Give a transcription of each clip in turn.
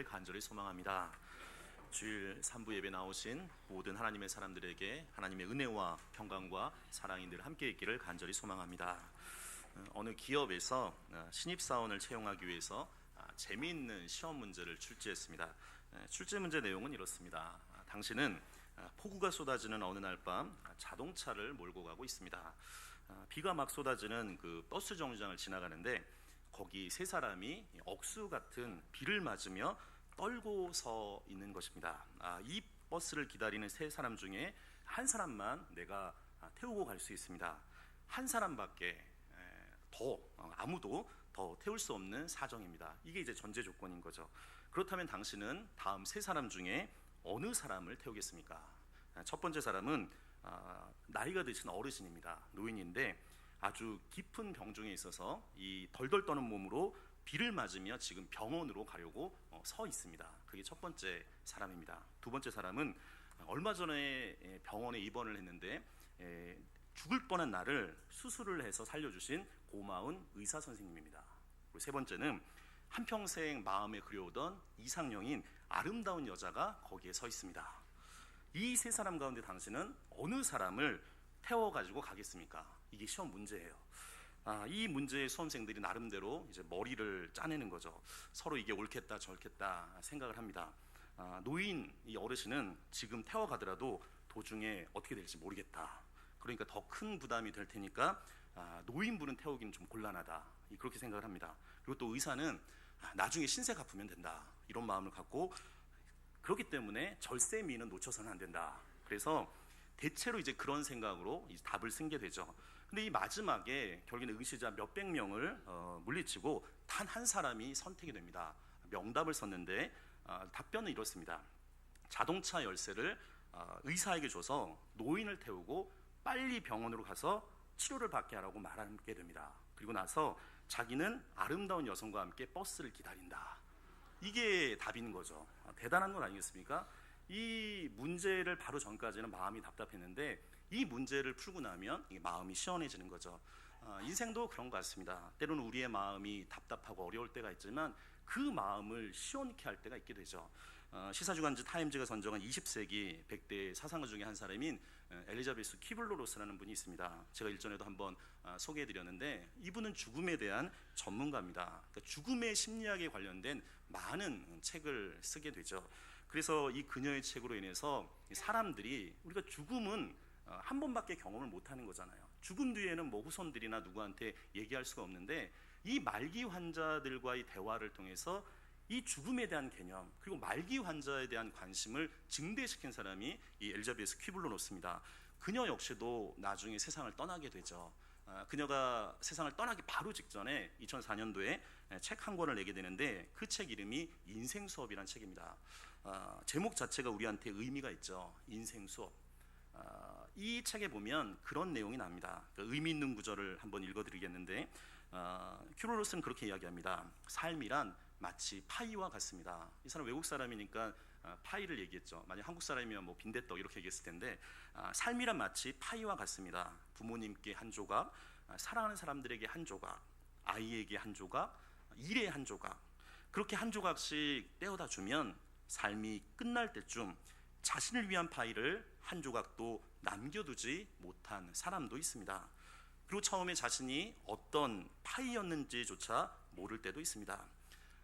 간절히 소망합니다. 주일 3부 예배 나오신 모든 하나님의 사람들에게 하나님의 은혜와 평강과 사랑이 늘 함께 있기를 간절히 소망합니다. 어느 기업에서 신입사원을 채용하기 위해서 재미있는 시험 문제를 출제했습니다. 출제 문제 내용은 이렇습니다. 당신은 폭우가 쏟아지는 어느 날 밤 자동차를 몰고 가고 있습니다. 비가 막 쏟아지는 그 버스 정류장을 지나가는데 거기 세 사람이 억수 같은 비를 맞으며 떨고 서 있는 것입니다. 이 버스를 기다리는 세 사람 중에 한 사람만 내가 태우고 갈 수 있습니다. 한 사람밖에 아무도 더 태울 수 없는 사정입니다. 이게 이제 전제 조건인 거죠. 그렇다면 당신은 다음 세 사람 중에 어느 사람을 태우겠습니까? 첫 번째 사람은 나이가 드신 어르신입니다. 노인인데 아주 깊은 병중에 있어서 이 덜덜 떠는 몸으로 비를 맞으며 지금 병원으로 가려고 서 있습니다. 그게 첫 번째 사람입니다. 두 번째 사람은 얼마 전에 병원에 입원을 했는데 죽을 뻔한 나를 수술을 해서 살려주신 고마운 의사 선생님입니다. 그리고 세 번째는 한평생 마음에 그려오던 이상형인 아름다운 여자가 거기에 서 있습니다. 이 세 사람 가운데 당신은 어느 사람을 태워가지고 가겠습니까? 이게 시험 문제예요. 이 문제의 수험생들이 나름대로 이제 머리를 짜내는 거죠. 서로 이게 옳겠다 저옳겠다 생각을 합니다. 노인 이 어르신은 지금 태워가더라도 도중에 어떻게 될지 모르겠다. 그러니까 더 큰 부담이 될 테니까 노인분은 태우기는 좀 곤란하다. 그렇게 생각을 합니다. 그리고 또 의사는 나중에 신세 갚으면 된다. 이런 마음을 갖고 그렇기 때문에 절세미는 놓쳐서는 안 된다. 그래서 대체로 이제 그런 생각으로 이제 답을 쓴 게 되죠. 근데 이 마지막에 결국에는 응시자 몇백 명을 물리치고 단 한 사람이 선택이 됩니다. 명답을 썼는데 답변은 이렇습니다. 자동차 열쇠를 의사에게 줘서 노인을 태우고 빨리 병원으로 가서 치료를 받게 하라고 말하게 됩니다. 그리고 나서 자기는 아름다운 여성과 함께 버스를 기다린다. 이게 답인 거죠. 대단한 건 아니겠습니까? 이 문제를 바로 전까지는 마음이 답답했는데 이 문제를 풀고 나면 마음이 시원해지는 거죠. 인생도 그런 것 같습니다. 때로는 우리의 마음이 답답하고 어려울 때가 있지만 그 마음을 시원케 할 때가 있게 되죠. 시사주간지 타임즈가 선정한 20세기 100대 사상가 중에 한 사람인 엘리자베스 퀴블로로스라는 분이 있습니다. 제가 일전에도 한번 소개해드렸는데 이분은 죽음에 대한 전문가입니다. 그러니까 죽음의 심리학에 관련된 많은 책을 쓰게 되죠. 그래서 이 그녀의 책으로 인해서 사람들이 우리가 죽음은 한 번밖에 경험을 못하는 거잖아요. 죽음 뒤에는 뭐 후손들이나 누구한테 얘기할 수가 없는데 이 말기 환자들과의 대화를 통해서 이 죽음에 대한 개념 그리고 말기 환자에 대한 관심을 증대시킨 사람이 이 엘리자베스 퀴블로로스입니다. 그녀 역시도 나중에 세상을 떠나게 되죠. 그녀가 세상을 떠나기 바로 직전에 2004년도에 책 한 권을 내게 되는데 그 책 이름이 인생 수업이라는 책입니다. 제목 자체가 우리한테 의미가 있죠. 인생 수업. 이 책에 보면 그런 내용이 납니다. 의미 있는 구절을 한번 읽어드리겠는데 큐로로스는 그렇게 이야기합니다. 삶이란 마치 파이와 같습니다. 이 사람 외국 사람이니까 파이를 얘기했죠. 만약 한국 사람이면 뭐 빈대떡 이렇게 얘기했을 텐데 삶이란 마치 파이와 같습니다. 부모님께 한 조각, 사랑하는 사람들에게 한 조각, 아이에게 한 조각, 일에 한 조각 그렇게 한 조각씩 떼어다 주면 삶이 끝날 때쯤 자신을 위한 파이를 한 조각도 남겨두지 못한 사람도 있습니다. 그리고 처음에 자신이 어떤 파이였는지조차 모를 때도 있습니다.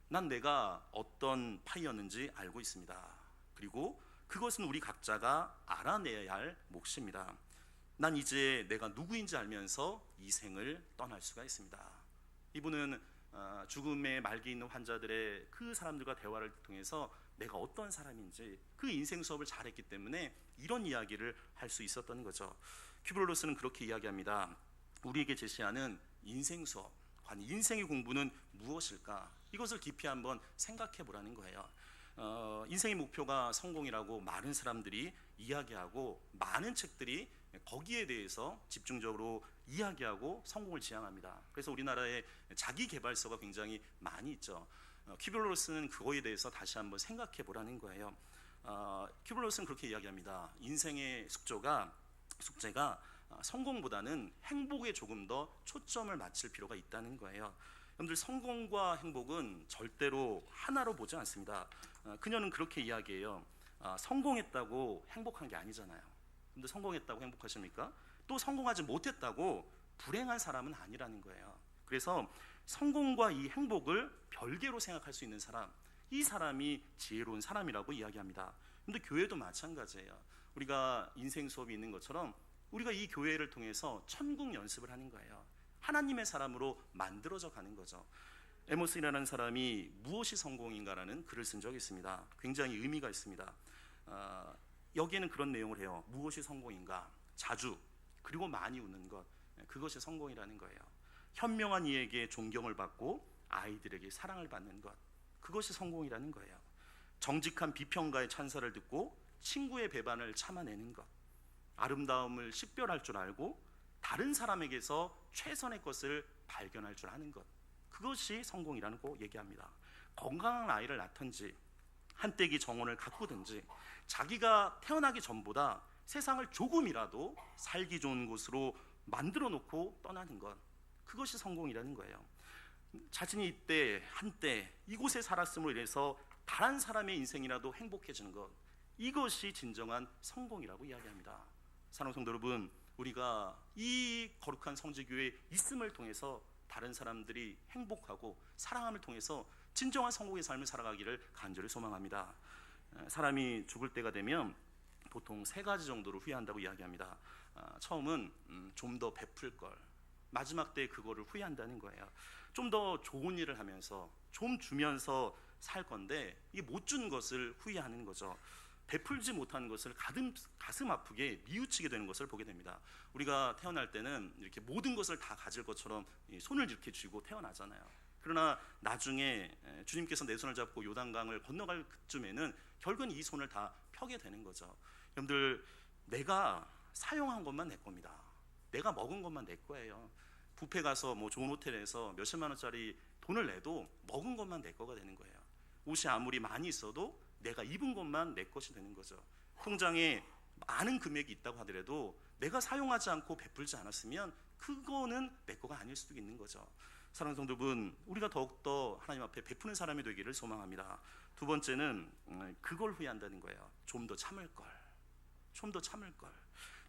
난 내가 어떤 파이였는지 알고 있습니다. 그리고 그것은 우리 각자가 알아내야 할 몫입니다. 난 이제 내가 누구인지 알면서 이 생을 떠날 수가 있습니다. 이분은 죽음의 말기 있는 환자들의 그 사람들과 대화를 통해서 내가 어떤 사람인지 그 인생 수업을 잘했기 때문에 이런 이야기를 할 수 있었던 거죠. 큐브로로스는 그렇게 이야기합니다. 우리에게 제시하는 인생 수업, 과연 인생의 공부는 무엇일까? 이것을 깊이 한번 생각해 보라는 거예요. 인생의 목표가 성공이라고 많은 사람들이 이야기하고 많은 책들이 거기에 대해서 집중적으로 이야기하고 성공을 지향합니다. 그래서 우리나라에 자기 개발서가 굉장히 많이 있죠. 큐블로스는 그거에 대해서 다시 한번 생각해 보라는 거예요. 큐블로스는 그렇게 이야기합니다. 인생의 숙제가 성공보다는 행복에 조금 더 초점을 맞출 필요가 있다는 거예요. 여러분들 성공과 행복은 절대로 하나로 보지 않습니다. 그녀는 그렇게 이야기해요. 성공했다고 행복한 게 아니잖아요. 근데 성공했다고 행복하십니까? 또 성공하지 못했다고 불행한 사람은 아니라는 거예요. 그래서 성공과 이 행복을 별개로 생각할 수 있는 사람, 이 사람이 지혜로운 사람이라고 이야기합니다. 근데 교회도 마찬가지예요. 우리가 인생 수업이 있는 것처럼 우리가 이 교회를 통해서 천국 연습을 하는 거예요. 하나님의 사람으로 만들어져 가는 거죠. 에모스라는 사람이 무엇이 성공인가라는 글을 쓴 적이 있습니다. 굉장히 의미가 있습니다. 여기에는 그런 내용을 해요. 무엇이 성공인가? 자주 그리고 많이 웃는 것, 그것이 성공이라는 거예요. 현명한 이에게 존경을 받고 아이들에게 사랑을 받는 것, 그것이 성공이라는 거예요. 정직한 비평가의 찬사를 듣고 친구의 배반을 참아내는 것, 아름다움을 식별할 줄 알고 다른 사람에게서 최선의 것을 발견할 줄 아는 것, 그것이 성공이라는 거 얘기합니다. 건강한 아이를 낳든지 한때기 정원을 가꾸든지 자기가 태어나기 전보다 세상을 조금이라도 살기 좋은 곳으로 만들어 놓고 떠나는 것, 그것이 성공이라는 거예요. 자신이 이때 한때 이곳에 살았음으로 인해서 다른 사람의 인생이라도 행복해지는 것, 이것이 진정한 성공이라고 이야기합니다. 사랑하는 성도 여러분, 우리가 이 거룩한 성지교회에 있음을 통해서 다른 사람들이 행복하고 사랑함을 통해서 진정한 성공의 삶을 살아가기를 간절히 소망합니다. 사람이 죽을 때가 되면 보통 3가지 정도로 후회한다고 이야기합니다. 처음은 좀 더 베풀 걸, 마지막 때 그거를 후회한다는 거예요. 좀 더 좋은 일을 하면서 좀 주면서 살 건데 이게 못 준 것을 후회하는 거죠. 베풀지 못한 것을 가슴 아프게 미우치게 되는 것을 보게 됩니다. 우리가 태어날 때는 이렇게 모든 것을 다 가질 것처럼 손을 이렇게 쥐고 태어나잖아요. 그러나 나중에 주님께서 내 손을 잡고 요단강을 건너갈 그쯤에는 결국은 이 손을 다 펴게 되는 거죠. 여러분들, 내가 사용한 것만 내 겁니다. 내가 먹은 것만 내 거예요. 뷔페 가서 뭐 좋은 호텔에서 몇십만 원짜리 돈을 내도 먹은 것만 내 거가 되는 거예요. 옷이 아무리 많이 있어도 내가 입은 것만 내 것이 되는 거죠. 통장에 많은 금액이 있다고 하더라도 내가 사용하지 않고 베풀지 않았으면 그거는 내 거가 아닐 수도 있는 거죠. 사랑하는 성도분, 우리가 더욱더 하나님 앞에 베푸는 사람이 되기를 소망합니다. 두 번째는 그걸 후회한다는 거예요. 좀 더 참을 걸, 좀 더 참을 걸.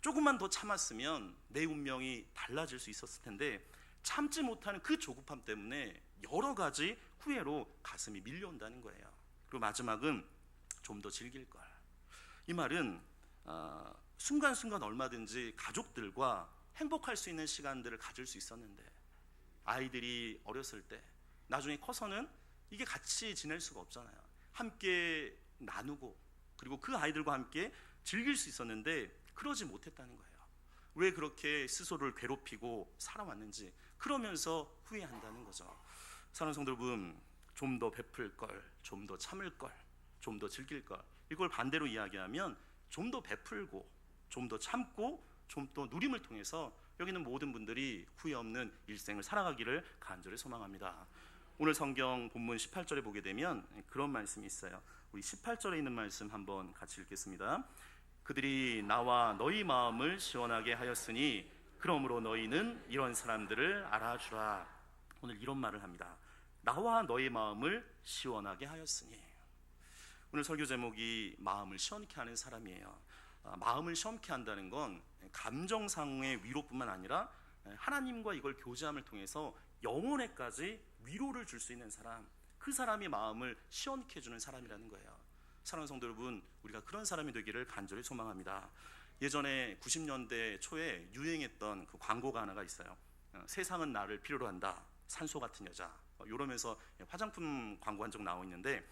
조금만 더 참았으면 내 운명이 달라질 수 있었을 텐데 참지 못하는 그 조급함 때문에 여러 가지 후회로 가슴이 밀려온다는 거예요. 그리고 마지막은 좀 더 즐길 걸. 이 말은 순간순간 얼마든지 가족들과 행복할 수 있는 시간들을 가질 수 있었는데, 아이들이 어렸을 때 나중에 커서는 이게 같이 지낼 수가 없잖아요. 함께 나누고 그리고 그 아이들과 함께 즐길 수 있었는데 그러지 못했다는 거예요. 왜 그렇게 스스로를 괴롭히고 살아왔는지, 그러면서 후회한다는 거죠. 사랑하는 성도 여러분, 좀 더 베풀 걸, 좀 더 참을 걸, 좀 더 즐길 걸, 이걸 반대로 이야기하면 좀 더 베풀고 좀 더 참고 좀 더 누림을 통해서 여기 있는 모든 분들이 후회 없는 일생을 살아가기를 간절히 소망합니다. 오늘 성경 본문 18절에 보게 되면 그런 말씀이 있어요. 우리 18절에 있는 말씀 한번 같이 읽겠습니다. 그들이 나와 너희 마음을 시원하게 하였으니 그러므로 너희는 이런 사람들을 알아주라. 오늘 이런 말을 합니다. 나와 너희 마음을 시원하게 하였으니. 오늘 설교 제목이 마음을 시원케 하는 사람이에요. 마음을 시원케 한다는 건 감정상의 위로뿐만 아니라 하나님과 이걸 교제함을 통해서 영혼에까지 위로를 줄 수 있는 사람, 그 사람이 마음을 시원케 해주는 사람이라는 거예요. 사랑하는 성도 여러분, 우리가 그런 사람이 되기를 간절히 소망합니다. 예전에 90년대 초에 유행했던 그 광고가 하나가 있어요. 세상은 나를 필요로 한다, 산소 같은 여자, 이러면서 화장품 광고 한 적 나와 있는데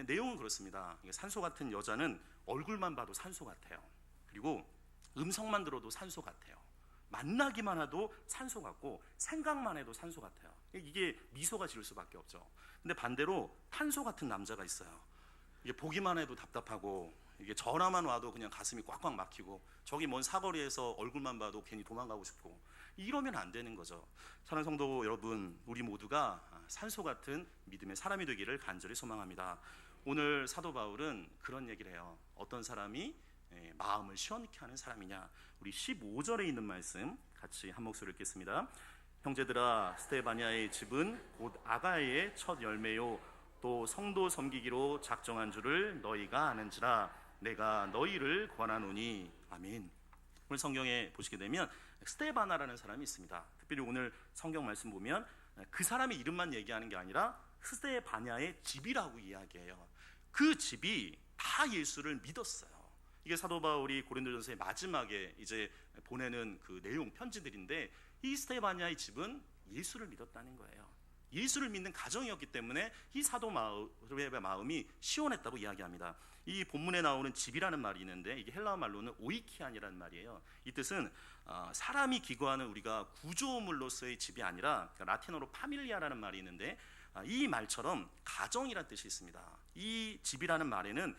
내용은 그렇습니다. 산소 같은 여자는 얼굴만 봐도 산소 같아요. 그리고 음성만 들어도 산소 같아요. 만나기만 해도 산소 같고 생각만 해도 산소 같아요. 이게 미소가 지을 수밖에 없죠. 근데 반대로 탄소 같은 남자가 있어요. 이게 보기만 해도 답답하고, 이게 전화만 와도 그냥 가슴이 꽉꽉 막히고, 저기 먼 사거리에서 얼굴만 봐도 괜히 도망가고 싶고, 이러면 안 되는 거죠. 사랑하는 성도 여러분, 우리 모두가 산소 같은 믿음의 사람이 되기를 간절히 소망합니다. 오늘 사도 바울은 그런 얘기를 해요. 어떤 사람이 마음을 시원케 하는 사람이냐. 우리 15절에 있는 말씀 같이 한 목소리 읽겠습니다. 형제들아, 스데바냐의 집은 곧 아가야의 첫 열매요 또 성도 섬기기로 작정한 줄을 너희가 아는지라. 내가 너희를 권하노니. 아멘. 오늘 성경에 보시게 되면 스데바나라는 사람이 있습니다. 특별히 오늘 성경 말씀 보면 그 사람의 이름만 얘기하는 게 아니라 스데바냐의 집이라고 이야기해요. 그 집이 다 예수를 믿었어요. 이게 사도 바울이 고린도전서의 마지막에 이제 보내는 그 내용 편지들인데, 이 스데바냐의 집은 예수를 믿었다는 거예요. 예수를 믿는 가정이었기 때문에 이 사도 바울의 마음이 시원했다고 이야기합니다. 이 본문에 나오는 집이라는 말이 있는데, 이게 헬라어 말로는 오이키안이라는 말이에요. 이 뜻은 사람이 기거하는 우리가 구조물로서의 집이 아니라, 라틴어로 파밀리아라는 말이 있는데, 이 말처럼 가정이라는 뜻이 있습니다. 이 집이라는 말에는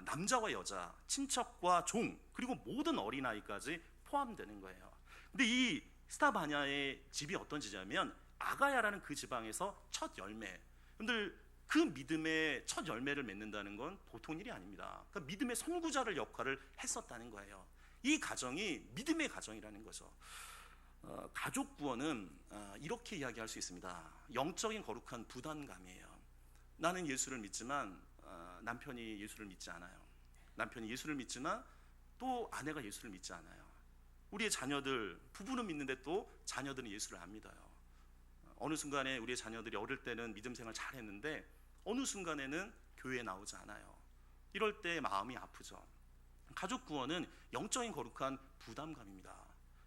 남자와 여자, 친척과 종, 그리고 모든 어린아이까지 포함되는 거예요. 근데 이 스데바냐의 집이 어떤 집이냐면 아가야라는 그 지방에서 첫 열매. 여러분들, 그 믿음의 첫 열매를 맺는다는 건 보통 일이 아닙니다. 그러니까 믿음의 선구자를 역할을 했었다는 거예요. 이 가정이 믿음의 가정이라는 거죠. 가족 구원은 이렇게 이야기할 수 있습니다. 영적인 거룩한 부담감이에요. 나는 예수를 믿지만 남편이 예수를 믿지 않아요. 남편이 예수를 믿지만 또 아내가 예수를 믿지 않아요. 우리의 자녀들, 부부는 믿는데 또 자녀들은 예수를 안 믿어요. 어느 순간에 우리의 자녀들이 어릴 때는 믿음 생활 잘 했는데 어느 순간에는 교회에 나오지 않아요. 이럴 때 마음이 아프죠. 가족 구원은 영적인 거룩한 부담감입니다.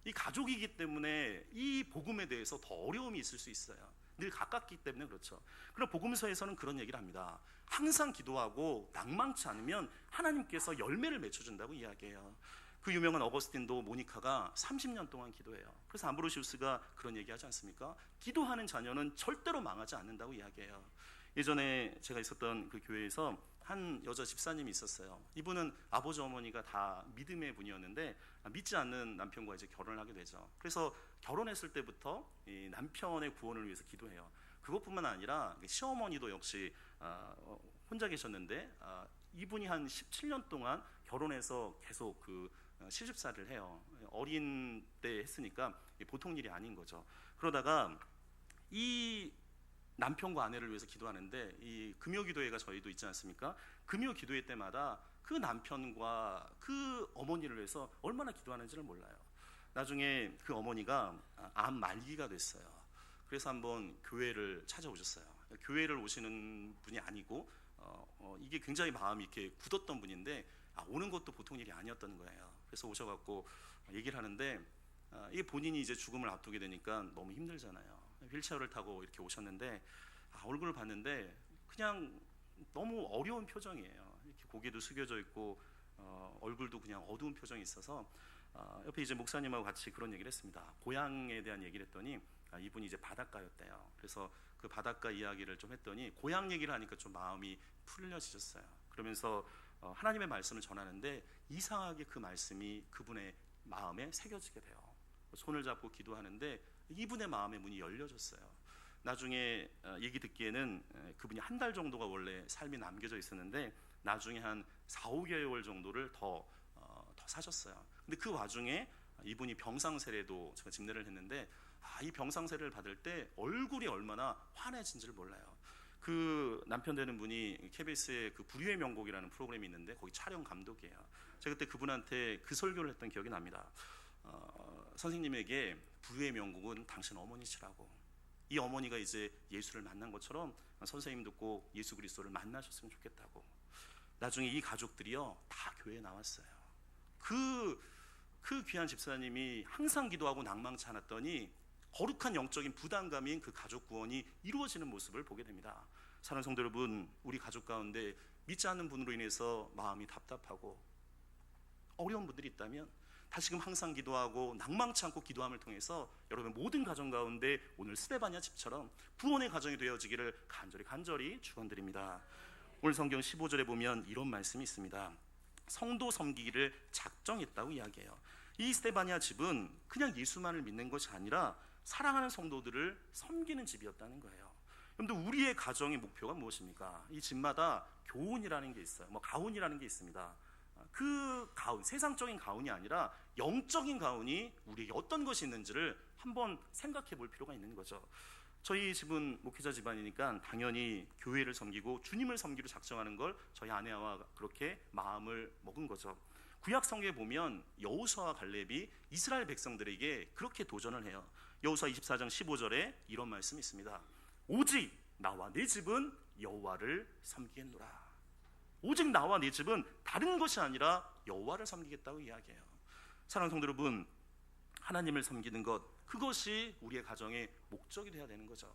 이 가족이기 때문에 이 복음에 대해서 더 어려움이 있을 수 있어요. 늘 가깝기 때문에 그렇죠. 그럼 복음서에서는 그런 얘기를 합니다. 항상 기도하고 낭망치 않으면 하나님께서 열매를 맺혀준다고 이야기해요. 그 유명한 어거스틴도 모니카가 30년 동안 기도해요. 그래서 암브로시우스가 그런 얘기하지 않습니까? 기도하는 자녀는 절대로 망하지 않는다고 이야기해요. 예전에 제가 있었던 그 교회에서 한 여자 집사님이 있었어요. 이분은 아버지 어머니가 다 믿음의 분이었는데 믿지 않는 남편과 이제 결혼을 하게 되죠. 그래서 결혼했을 때부터 이 남편의 구원을 위해서 기도해요. 그것뿐만 아니라 시어머니도 역시 혼자 계셨는데 이분이 한 17년 동안 결혼해서 계속 그 시집살이를 해요. 어린 때 했으니까 보통 일이 아닌 거죠. 그러다가 이 남편과 아내를 위해서 기도하는데, 이 금요기도회가 저희도 있지 않습니까? 금요기도회 때마다 그 남편과 그 어머니를 위해서 얼마나 기도하는지를 몰라요. 나중에 그 어머니가 암 말기가 됐어요. 그래서 한번 교회를 찾아오셨어요. 교회를 오시는 분이 아니고 이게 굉장히 마음이 이렇게 굳었던 분인데 오는 것도 보통 일이 아니었던 거예요. 그래서 오셔갖고 얘기를 하는데 이게 본인이 이제 죽음을 앞두게 되니까 너무 힘들잖아요. 휠체어를 타고 이렇게 오셨는데 얼굴을 봤는데 그냥 너무 어려운 표정이에요. 이렇게 고개도 숙여져 있고 얼굴도 그냥 어두운 표정이 있어서 옆에 이제 목사님하고 같이 그런 얘기를 했습니다. 고향에 대한 얘기를 했더니 이분이 이제 바닷가였대요. 그래서 그 바닷가 이야기를 좀 했더니 고향 얘기를 하니까 좀 마음이 풀려지셨어요. 그러면서 하나님의 말씀을 전하는데 이상하게 그 말씀이 그분의 마음에 새겨지게 돼요. 손을 잡고 기도하는데 이분의 마음의 문이 열려졌어요. 나중에 얘기 듣기에는 그분이 한 달 정도가 원래 삶이 남겨져 있었는데 나중에 한 4, 5개월 정도를 더 사셨어요. 근데 그 와중에 이분이 병상세례도 제가 집례를 했는데 이 병상세례를 받을 때 얼굴이 얼마나 환해진지를 몰라요. 그 남편 되는 분이 KBS의 그 불의의 명곡이라는 프로그램이 있는데 거기 촬영 감독이에요. 제가 그때 그분한테 그 설교를 했던 기억이 납니다. 선생님에게 불의의 명곡은 당신 어머니시라고, 이 어머니가 이제 예수를 만난 것처럼 선생님도 꼭 예수 그리스도를 만나셨으면 좋겠다고. 나중에 이 가족들이요 다 교회에 나왔어요. 그 귀한 집사님이 항상 기도하고 낭망치 않았더니 거룩한 영적인 부담감인 그 가족 구원이 이루어지는 모습을 보게 됩니다. 사랑하는 성도 여러분, 우리 가족 가운데 믿지 않는 분으로 인해서 마음이 답답하고 어려운 분들이 있다면 다시금 항상 기도하고 낭망치 않고 기도함을 통해서 여러분 모든 가정 가운데 오늘 스데바냐 집처럼 구원의 가정이 되어지기를 간절히 축원드립니다. 오늘 성경 15절에 보면 이런 말씀이 있습니다. 성도 섬기기를 작정했다고 이야기해요. 이 스데바냐 집은 그냥 예수만을 믿는 것이 아니라 사랑하는 성도들을 섬기는 집이었다는 거예요. 여러분들, 우리의 가정의 목표가 무엇입니까? 이 집마다 교훈이라는 게 있어요. 가훈이라는 게 있습니다. 그 가훈, 세상적인 가훈이 아니라 영적인 가훈이 우리에게 어떤 것이 있는지를 한번 생각해 볼 필요가 있는 거죠. 저희 집은 목회자 집안이니까 당연히 교회를 섬기고 주님을 섬기로 작정하는 걸 저희 아내와 그렇게 마음을 먹은 거죠. 구약 성경에 보면 여호수아와 갈렙이 이스라엘 백성들에게 그렇게 도전을 해요. 여호수아 24장 15절에 이런 말씀이 있습니다. 오직 나와 내 집은 여호와를 섬기겠노라. 오직 나와 내 집은 다른 것이 아니라 여호와를 섬기겠다고 이야기해요. 사랑하는 성도 여러분, 하나님을 섬기는 것, 그것이 우리의 가정의 목적이 되어야 되는 거죠.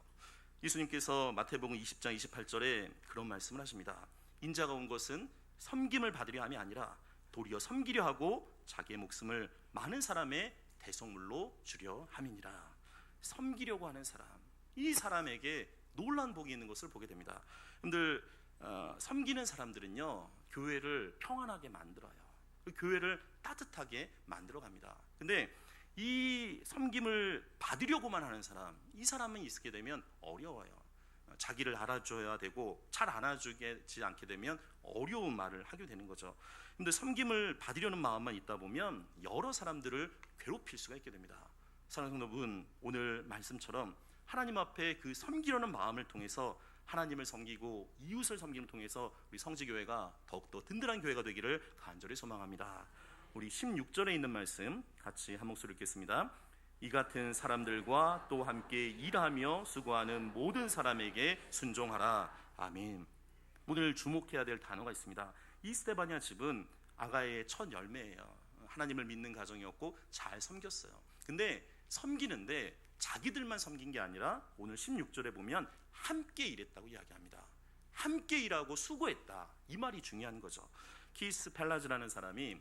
예수님께서 마태복음 20장 28절에 그런 말씀을 하십니다. 인자가 온 것은 섬김을 받으려 함이 아니라 도리어 섬기려 하고 자기의 목숨을 많은 사람의 대속물로 주려 함이니라. 섬기려고 하는 사람, 이 사람에게 놀라운 복이 있는 것을 보게 됩니다. 여러분들, 섬기는 사람들은요, 교회를 평안하게 만들어요. 교회를 따뜻하게 만들어 갑니다. 근데 이 섬김을 받으려고만 하는 사람, 이 사람은 있게 되면 어려워요. 자기를 알아줘야 되고 잘 안아주지 않게 되면 어려운 말을 하게 되는 거죠. 근데 섬김을 받으려는 마음만 있다 보면 여러 사람들을 괴롭힐 수가 있게 됩니다. 사랑하는 여러분, 오늘 말씀처럼 하나님 앞에 그 섬기려는 마음을 통해서 하나님을 섬기고 이웃을 섬김을 통해서 우리 성지교회가 더욱더 든든한 교회가 되기를 간절히 소망합니다. 우리 16절에 있는 말씀 같이 한 목소리 읽겠습니다. 이 같은 사람들과 또 함께 일하며 수고하는 모든 사람에게 순종하라. 아멘. 오늘 주목해야 될 단어가 있습니다. 이 스데바냐 집은 아가의 첫 열매예요. 하나님을 믿는 가정이었고 잘 섬겼어요. 근데 섬기는데 자기들만 섬긴 게 아니라 오늘 16절에 보면 함께 일했다고 이야기합니다. 함께 일하고 수고했다, 이 말이 중요한 거죠. 키스 펠라즈라는 사람이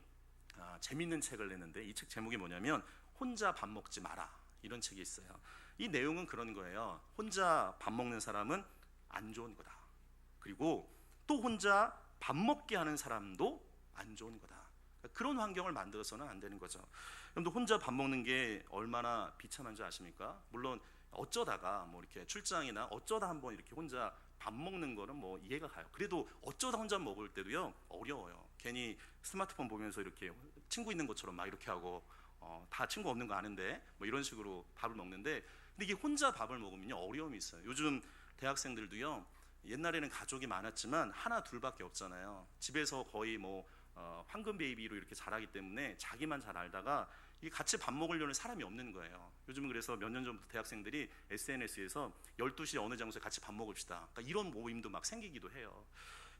재밌는 책을 냈는데 이 책 제목이 뭐냐면 혼자 밥 먹지 마라, 이런 책이 있어요. 이 내용은 그런 거예요. 혼자 밥 먹는 사람은 안 좋은 거다. 그리고 또 혼자 밥 먹게 하는 사람도 안 좋은 거다. 그런 환경을 만들어서는 안 되는 거죠. 여러분들, 혼자 밥 먹는 게 얼마나 비참한 줄 아십니까? 물론 어쩌다가 뭐 이렇게 출장이나 어쩌다 한번 이렇게 혼자 밥 먹는 거는 뭐 이해가 가요. 그래도 어쩌다 혼자 먹을 때도요, 어려워요. 괜히 스마트폰 보면서 이렇게 친구 있는 것처럼 막 이렇게 하고 다 친구 없는 거 아는데 뭐 이런 식으로 밥을 먹는데, 근데 이게 혼자 밥을 먹으면요 어려움이 있어요. 요즘 대학생들도요, 옛날에는 가족이 많았지만 하나 둘밖에 없잖아요. 집에서 거의 뭐 황금 베이비로 이렇게 자라기 때문에 자기만 잘 알다가 이 같이 밥 먹으려는 사람이 없는 거예요. 요즘은 그래서 몇 년 전부터 대학생들이 SNS에서 12시에 어느 장소에 같이 밥 먹읍시다, 그러니까 이런 모임도 막 생기기도 해요.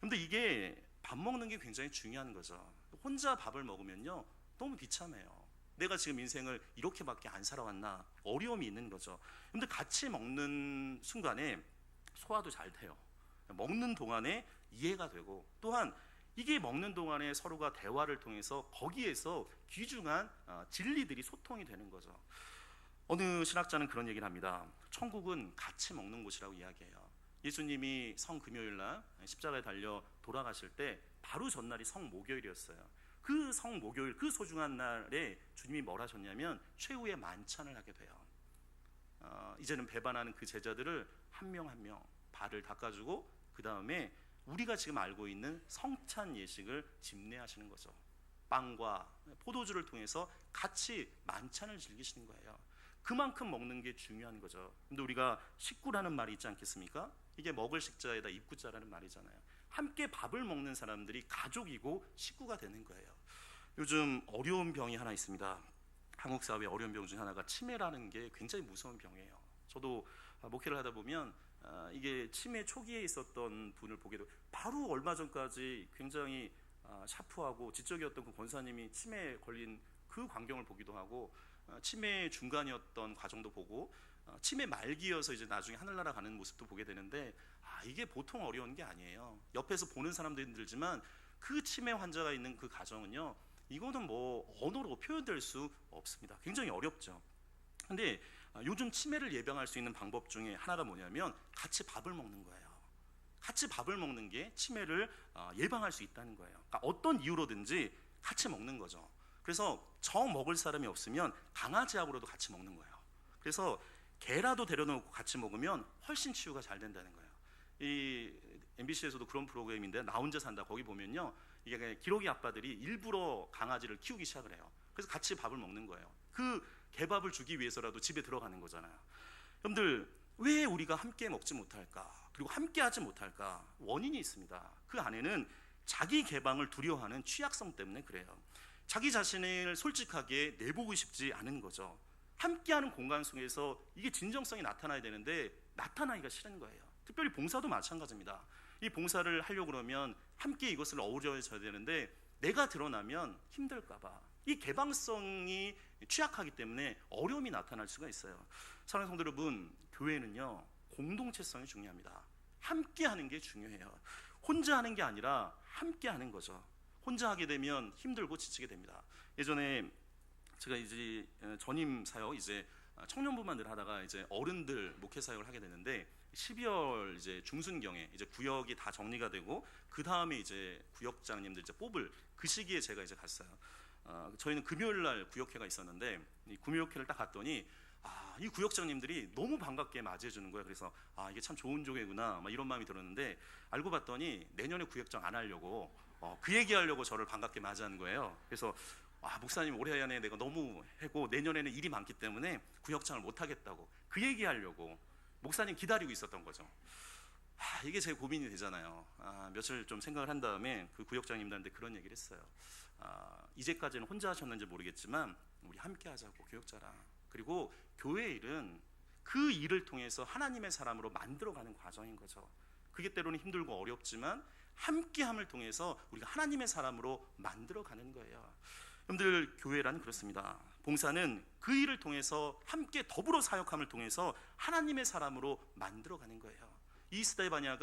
근데 이게 밥 먹는 게 굉장히 중요한 거죠. 혼자 밥을 먹으면요 너무 비참해요. 내가 지금 인생을 이렇게밖에 안 살아왔나, 어려움이 있는 거죠. 근데 같이 먹는 순간에 소화도 잘 돼요. 먹는 동안에 이해가 되고, 또한 이게 먹는 동안에 서로가 대화를 통해서 거기에서 귀중한 진리들이 소통이 되는 거죠. 어느 신학자는 그런 얘기를 합니다. 천국은 같이 먹는 곳이라고 이야기해요. 예수님이 성금요일날 십자가에 달려 돌아가실 때 바로 전날이 성목요일이었어요. 그 성목요일, 그 소중한 날에 주님이 뭘 하셨냐면 최후의 만찬을 하게 돼요. 이제는 배반하는 그 제자들을 한 명 한 명 발을 닦아주고, 그 다음에 우리가 지금 알고 있는 성찬 예식을 집례하시는 거죠. 빵과 포도주를 통해서 같이 만찬을 즐기시는 거예요. 그만큼 먹는 게 중요한 거죠. 근데 우리가 식구라는 말이 있지 않겠습니까? 이게 먹을 식자에다 입구자라는 말이잖아요. 함께 밥을 먹는 사람들이 가족이고 식구가 되는 거예요. 요즘 어려운 병이 하나 있습니다. 한국 사회의 어려운 병 중 하나가 치매라는 게 굉장히 무서운 병이에요. 저도 목회를 하다 보면 이게 치매 초기에 있었던 분을 보게 되고, 바로 얼마 전까지 굉장히 샤프하고 지적이었던 그 권사님이 치매에 걸린 그 광경을 보기도 하고, 치매 중간이었던 과정도 보고, 치매 말기여서 이제 나중에 하늘나라 가는 모습도 보게 되는데, 이게 보통 어려운 게 아니에요. 옆에서 보는 사람도 힘들지만 그 치매 환자가 있는 그 가정은요, 이거는 뭐 언어로 표현될 수 없습니다. 굉장히 어렵죠. 근데 요즘 치매를 예방할 수 있는 방법 중에 하나가 뭐냐면 같이 밥을 먹는 거예요. 같이 밥을 먹는 게 치매를 예방할 수 있다는 거예요. 그러니까 어떤 이유로든지 같이 먹는 거죠. 그래서 정 먹을 사람이 없으면 강아지하고도 같이 먹는 거예요. 그래서 개라도 데려놓고 같이 먹으면 훨씬 치유가 잘 된다는 거예요. 이 MBC에서도 그런 프로그램인데 나 혼자 산다, 거기 보면요, 이게 기러기 아빠들이 일부러 강아지를 키우기 시작을 해요. 그래서 같이 밥을 먹는 거예요. 그 개밥을 주기 위해서라도 집에 들어가는 거잖아요. 여러분들, 왜 우리가 함께 먹지 못할까? 그리고 함께 하지 못할까? 원인이 있습니다. 그 안에는 자기 개방을 두려워하는 취약성 때문에 그래요. 자기 자신을 솔직하게 내보고 싶지 않은 거죠. 함께하는 공간 속에서 이게 진정성이 나타나야 되는데 나타나기가 싫은 거예요. 특별히 봉사도 마찬가지입니다. 이 봉사를 하려고 그러면 함께 이것을 어우러져야 되는데 내가 드러나면 힘들까 봐, 이 개방성이 취약하기 때문에 어려움이 나타날 수가 있어요. 사랑하는 성도 여러분, 교회는요 공동체성이 중요합니다. 함께 하는 게 중요해요. 혼자 하는 게 아니라 함께 하는 거죠. 혼자 하게 되면 힘들고 지치게 됩니다. 예전에 제가 이제 전임 사역, 이제 청년부만 늘 하다가 이제 어른들 목회 사역을 하게 되는데 12월 이제 중순경에 이제 구역이 다 정리가 되고 그 다음에 이제 구역장님들 이제 뽑을 그 시기에 제가 이제 갔어요. 저희는 금요일 날 구역회가 있었는데 이 구역회를 딱 갔더니 이 구역장님들이 너무 반갑게 맞이해 주는 거예요. 그래서 이게 참 좋은 조회구나 막 이런 마음이 들었는데 알고 봤더니 내년에 구역장 안 하려고 그 얘기하려고 저를 반갑게 맞이하는 거예요. 그래서 목사님 올해 안에 내가 너무 하고 내년에는 일이 많기 때문에 구역장을 못 하겠다고 그 얘기하려고 목사님 기다리고 있었던 거죠. 이게 제 고민이 되잖아요. 며칠 좀 생각을 한 다음에 그 구역장님들한테 그런 얘기를 했어요. 이제까지는 혼자 하셨는지 모르겠지만 우리 함께 하자고, 교역자랑. 그리고 교회 일은 그 일을 통해서 하나님의 사람으로 만들어가는 과정인 거죠. 그게 때로는 힘들고 어렵지만 함께함을 통해서 우리가 하나님의 사람으로 만들어가는 거예요. 여러분들, 교회란 그렇습니다. 봉사는 그 일을 통해서 함께 더불어 사역함을 통해서 하나님의 사람으로 만들어가는 거예요. 이 스테바냐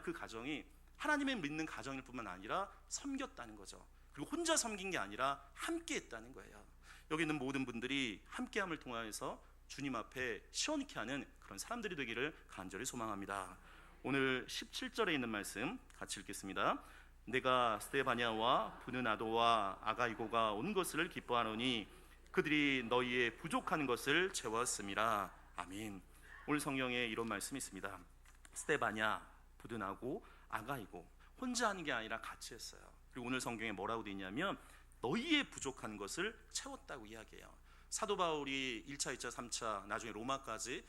그 가정이 하나님의 믿는 가정일 뿐만 아니라 섬겼다는 거죠. 그리고 혼자 섬긴 게 아니라 함께 했다는 거예요. 여기 있는 모든 분들이 함께함을 통해서 주님 앞에 시원케 하는 그런 사람들이 되기를 간절히 소망합니다. 오늘 17절에 있는 말씀 같이 읽겠습니다. 내가 스데바냐와 브느나도와 아가이고가 온 것을 기뻐하노니 그들이 너희의 부족한 것을 채웠음이라. 아멘. 오늘 성경에 이런 말씀이 있습니다. 스데바냐, 브느나고, 아가이고, 혼자 하는 게 아니라 같이 했어요. 그리고 오늘 성경에 뭐라고 되어 있냐면 너희의 부족한 것을 채웠다고 이야기해요. 사도 바울이 1차, 2차, 3차 나중에 로마까지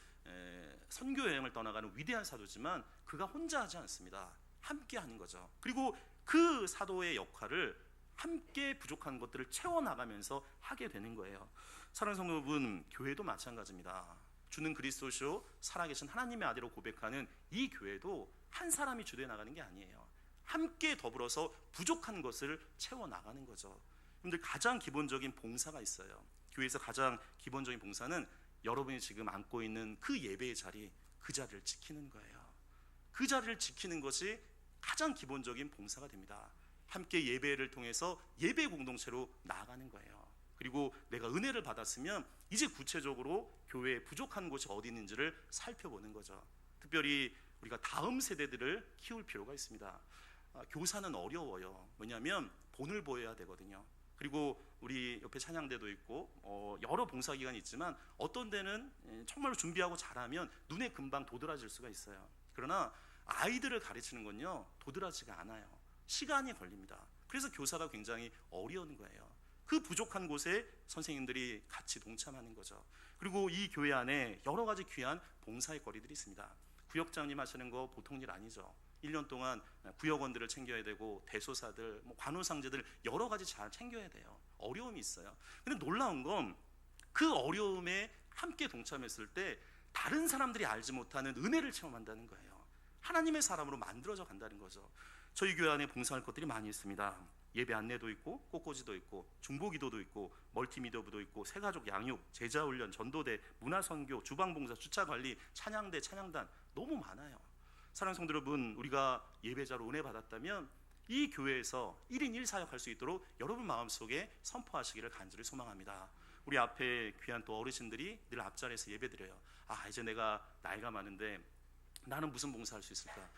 선교 여행을 떠나가는 위대한 사도지만 그가 혼자 하지 않습니다. 함께 하는 거죠. 그리고 그 사도의 역할을 함께 부족한 것들을 채워나가면서 하게 되는 거예요. 사랑하는 성도 여러분, 교회도 마찬가지입니다. 주는 그리스도시요 살아계신 하나님의 아들로 고백하는 이 교회도 한 사람이 주도해 나가는 게 아니에요. 함께 더불어서 부족한 것을 채워나가는 거죠. 여러분들, 가장 기본적인 봉사가 있어요. 교회에서 가장 기본적인 봉사는 여러분이 지금 앉고 있는 그 예배의 자리, 그 자리를 지키는 거예요. 그 자리를 지키는 것이 가장 기본적인 봉사가 됩니다. 함께 예배를 통해서 예배 공동체로 나아가는 거예요. 그리고 내가 은혜를 받았으면 이제 구체적으로 교회에 부족한 곳이 어디 있는지를 살펴보는 거죠. 특별히 우리가 다음 세대들을 키울 필요가 있습니다. 교사는 어려워요. 왜냐하면 본을 보여야 되거든요. 그리고 우리 옆에 찬양대도 있고 여러 봉사기관이 있지만 어떤 데는 정말로 준비하고 잘하면 눈에 금방 도드라질 수가 있어요. 그러나 아이들을 가르치는 건요 도드라지가 않아요. 시간이 걸립니다. 그래서 교사가 굉장히 어려운 거예요. 그 부족한 곳에 선생님들이 같이 동참하는 거죠. 그리고 이 교회 안에 여러 가지 귀한 봉사의 거리들이 있습니다. 구역장님 하시는 거 보통 일 아니죠. 1년 동안 구역원들을 챙겨야 되고 대소사들, 관우상제들 여러 가지 잘 챙겨야 돼요. 어려움이 있어요. 근데 놀라운 건 그 어려움에 함께 동참했을 때 다른 사람들이 알지 못하는 은혜를 체험한다는 거예요. 하나님의 사람으로 만들어져 간다는 거죠. 저희 교회 안에 봉사할 것들이 많이 있습니다. 예배 안내도 있고 꽃꽂이도 있고 중보기도도 있고 멀티미디어부도 있고 새가족 양육, 제자훈련, 전도대, 문화선교, 주방봉사, 주차관리, 찬양대, 찬양단 너무 많아요. 사랑하는 성도 여러분, 우리가 예배자로 은혜 받았다면 이 교회에서 1인 1사역 할 수 있도록 여러분 마음속에 선포하시기를 간절히 소망합니다. 우리 앞에 귀한 또 어르신들이 늘 앞자리에서 예배드려요. 이제 내가 나이가 많은데 나는 무슨 봉사할 수 있을까?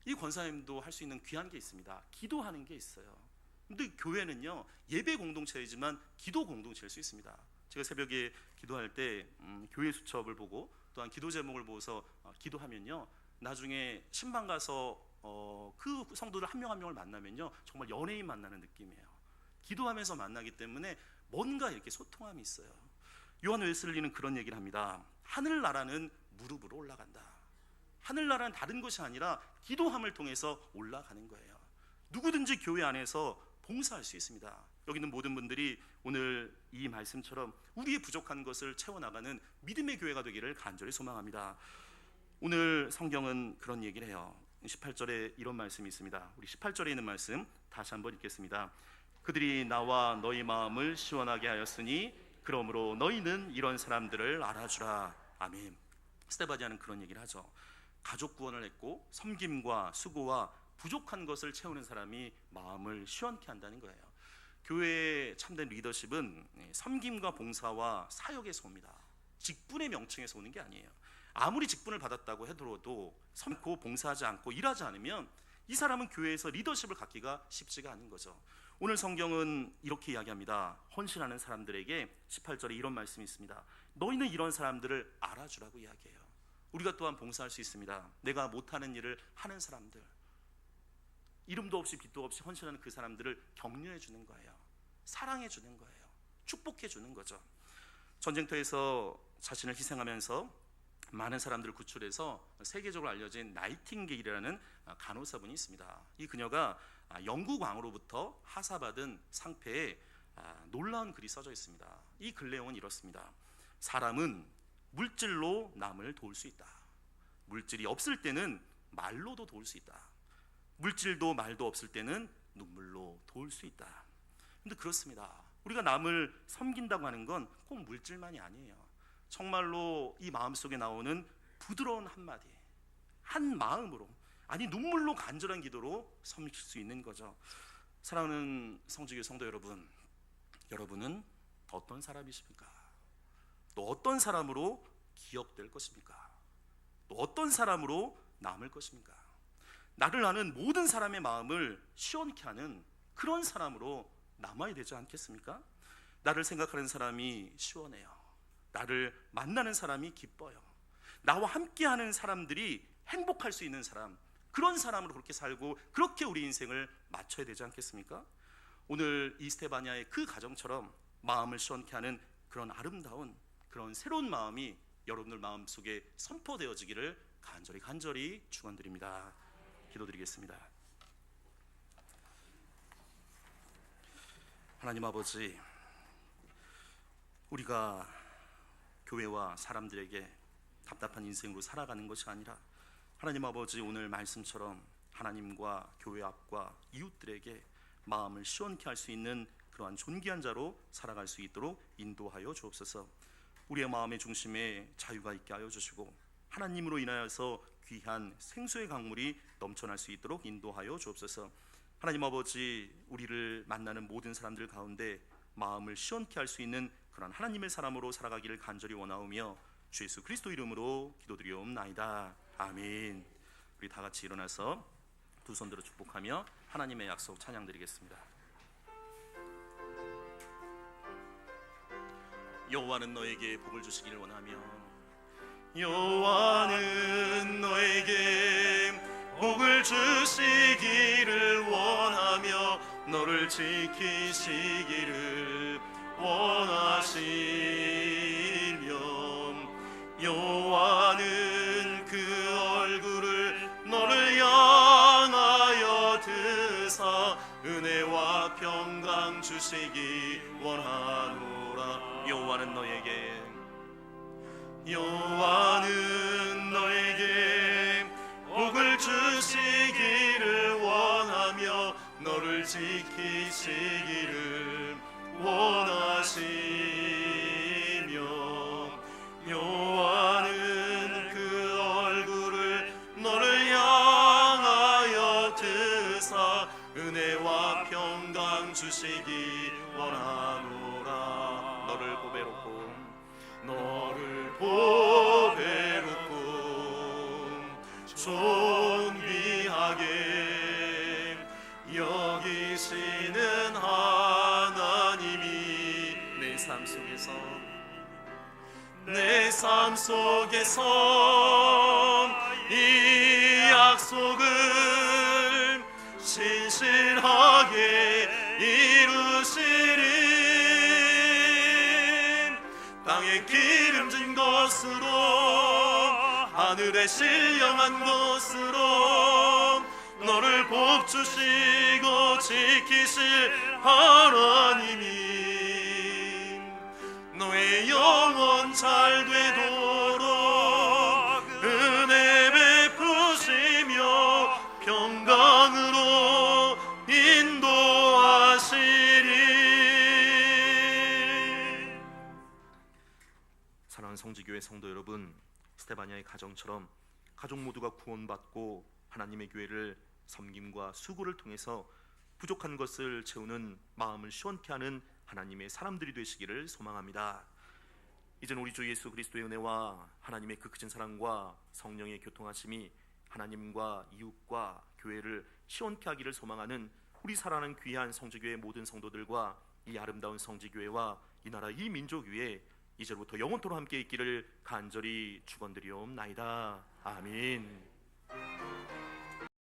이 권사님도 할 수 있는 귀한 게 있습니다. 기도하는 게 있어요. 근데 교회는요 예배 공동체이지만 기도 공동체일 수 있습니다. 제가 새벽에 기도할 때 교회 수첩을 보고 또한 기도 제목을 보고서 기도하면요 나중에 신방 가서 그 성도들 한 명 한 명을 만나면요 정말 연예인 만나는 느낌이에요. 기도하면서 만나기 때문에 뭔가 이렇게 소통함이 있어요. 요한 웨슬리는 그런 얘기를 합니다. 하늘나라는 무릎으로 올라간다. 하늘나라는 다른 것이 아니라 기도함을 통해서 올라가는 거예요. 누구든지 교회 안에서 봉사할 수 있습니다. 여기 있는 모든 분들이 오늘 이 말씀처럼 우리의 부족한 것을 채워나가는 믿음의 교회가 되기를 간절히 소망합니다. 오늘 성경은 그런 얘기를 해요. 18절에 이런 말씀이 있습니다. 우리 18절에 있는 말씀 다시 한번 읽겠습니다. 그들이 나와 너희 마음을 시원하게 하였으니 그러므로 너희는 이런 사람들을 알아주라. 아멘. 스데바디아는 그런 얘기를 하죠. 가족 구원을 했고 섬김과 수고와 부족한 것을 채우는 사람이 마음을 시원케 한다는 거예요. 교회의 참된 리더십은 섬김과 봉사와 사역에서 옵니다. 직분의 명칭에서 오는 게 아니에요. 아무리 직분을 받았다고 해도 섬고 봉사하지 않고 일하지 않으면 이 사람은 교회에서 리더십을 갖기가 쉽지가 않은 거죠. 오늘 성경은 이렇게 이야기합니다. 헌신하는 사람들에게 18절에 이런 말씀이 있습니다. 너희는 이런 사람들을 알아주라고 이야기해요. 우리가 또한 봉사할 수 있습니다. 내가 못하는 일을 하는 사람들, 이름도 없이 빛도 없이 헌신하는 그 사람들을 격려해 주는 거예요. 사랑해 주는 거예요. 축복해 주는 거죠. 전쟁터에서 자신을 희생하면서 많은 사람들을 구출해서 세계적으로 알려진 나이팅게일이라는 간호사분이 있습니다. 이 그녀가 영국 왕으로부터 하사받은 상패에 놀라운 글이 써져 있습니다. 이 글 내용은 이렇습니다. 사람은 물질로 남을 도울 수 있다. 물질이 없을 때는 말로도 도울 수 있다. 물질도 말도 없을 때는 눈물로 도울 수 있다. 근데 그렇습니다. 우리가 남을 섬긴다고 하는 건 꼭 물질만이 아니에요. 정말로 이 마음속에 나오는 부드러운 한마디, 한 마음으로, 아니 눈물로 간절한 기도로 섬길 수 있는 거죠. 사랑하는 성지교회 성도 여러분, 여러분은 어떤 사람이십니까? 또 어떤 사람으로 기억될 것입니까? 또 어떤 사람으로 남을 것입니까? 나를 아는 모든 사람의 마음을 시원케 하는 그런 사람으로 남아야 되지 않겠습니까? 나를 생각하는 사람이 시원해요. 나를 만나는 사람이 기뻐요. 나와 함께하는 사람들이 행복할 수 있는 사람, 그런 사람으로 그렇게 살고 그렇게 우리 인생을 맞춰야 되지 않겠습니까? 오늘 이 스테바냐의 그 가정처럼 마음을 시원케 하는 그런 아름다운 그런 새로운 마음이 여러분들 마음속에 선포되어지기를 간절히 축원드립니다. 기도드리겠습니다. 하나님 아버지, 우리가 교회와 사람들에게 답답한 인생으로 살아가는 것이 아니라 하나님 아버지, 오늘 말씀처럼 하나님과 교회 앞과 이웃들에게 마음을 시원케 할 수 있는 그러한 존귀한 자로 살아갈 수 있도록 인도하여 주옵소서. 우리의 마음의 중심에 자유가 있게 하여 주시고 하나님으로 인하여서 귀한 생수의 강물이 넘쳐날 수 있도록 인도하여 주옵소서. 하나님 아버지, 우리를 만나는 모든 사람들 가운데 마음을 시원케 할 수 있는 그런 하나님의 사람으로 살아가기를 간절히 원하오며 주 예수 그리스도 이름으로 기도드리옵나이다. 아멘. 우리 다 같이 일어나서 두 손 들어 축복하며 하나님의 약속 찬양드리겠습니다. 여호와는 너에게 복을 주시기를 원하며, 여호와는 너에게 복을 주시기를 원하며 너를 지키시기를 원하시며, 여호와는 그 얼굴을 너를 향하여 드사 은혜와 평강 주시기 원하노라. 여호와는 너에게 복을 주시기를 원하며 너를 지키시기를 원하시며, 여호와는 그 얼굴을 너를 향하여 드사 은혜와 평강 주시기 원하노라. 너를 보배롭고 존귀하게 여기시는 하나님이 내 삶 속에서 이 약속을 신실하게 이루시리. 땅에 기름진 것으로 하늘에 신령한 것으로 너를 복주시고 지키실 하나님이 너의 영혼 잘 되도록 은혜 베푸시며 평강으로 인도하시리. 사랑하는 성지교회 성도 여러분, 스테바냐의 가정처럼 가족 모두가 구원받고 하나님의 교회를 섬김과 수고를 통해서 부족한 것을 채우는 마음을 시원케 하는 하나님의 사람들이 되시기를 소망합니다. 이제는 우리 주 예수 그리스도의 은혜와 하나님의 그 크신 사랑과 성령의 교통하심이 하나님과 이웃과 교회를 시원케 하기를 소망하는 우리 사랑하는 귀한 성지교회 모든 성도들과 이 아름다운 성지교회와 이 나라 이 민족 위에 이제부터 영원토록 함께 있기를 간절히 축원드리옵나이다. 아멘.